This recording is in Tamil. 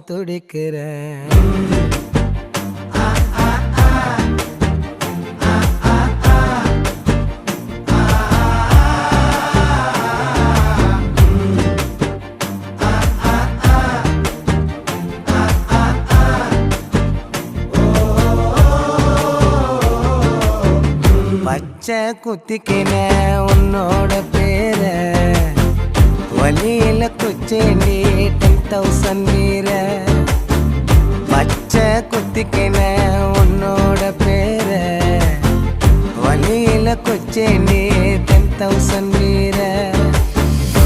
துடிக்கிறேன். பச்சை குத்திக்கின உன்னோட பேர வலியில குச்சேண்டி 10,000 வீர. பச்சை குத்திக்கின உன்னோட பேர வலியில குச்சேண்டி 10,000 வீர.